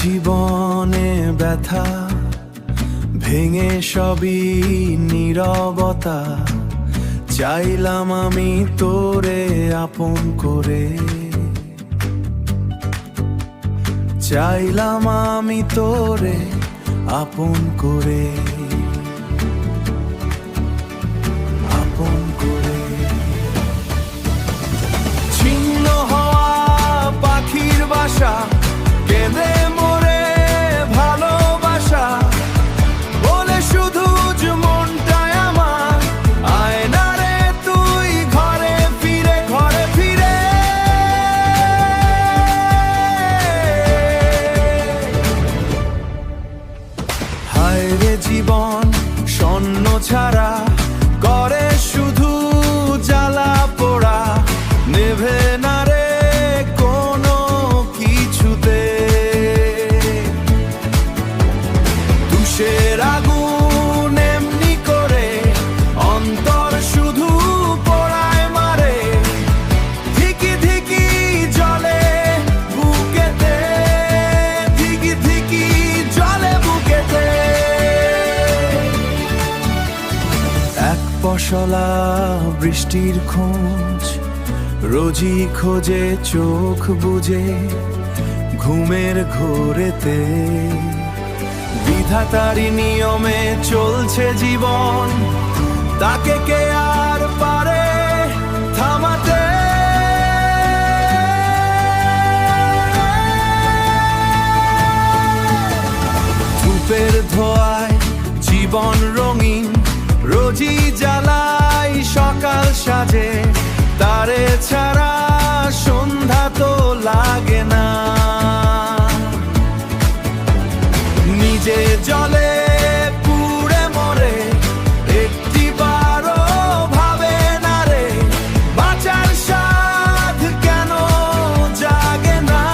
জীবনে ব্যথা ভেঙে সবই নীরবতা, চাইলাম আমি তোরে আপন করে, চাইলাম আমি তোরে আপন করে, আপন করে। ছিন্ন হওয়া পাখির বাসা, কেঁদে মরে ভালোবাসা বলে শুধু মনটায় আমার, আয়না রে তুই ঘরে ফিরে, ঘরে ফিরে। হায় রে জীবন শূন্য ছাড়া, করে শুধু জ্বালা পোড়া, নেভে না রে কোনো কিছুতে। তুষের আগুন এমনি করে অন্তর শুধু পোড়ায় মারে, ধিকি ধিকি জ্বলে বুকেতে, ধিকি ধিকি জ্বলে বুকেতে। এক পশলা বৃষ্টির খোঁজ রোজই খোঁজে চোখ বুজে ঘুমের ঘোরেতে, বিধাতারি নিয়মে চলছে জীবন, তাকে কে আর পারে থামাতে। ধূপের ধোঁয়ায় জীবন রঙিন, রোজই জ্বালাই সকাল সাজে, তারে ছাড়া সন্ধ্যা তো লাগে না। নিজে জলে পুড়ে মরে একটি বারো ভাবে না রে, বাঁচার সাধ কেন জাগে না,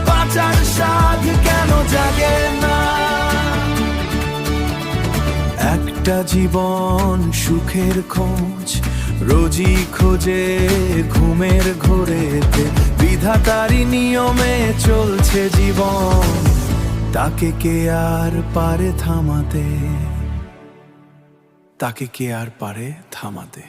বাঁচার সাধ কেন জাগে না। একটা জীবন সুখের খোঁজ রোজই খোঁজে ঘুমের ঘোরেতে, বিধাতারি নিয়মে চলছে জীবন, তাকে কে আর পারে থামাতে, তাকে কে আর পারে থামাতে।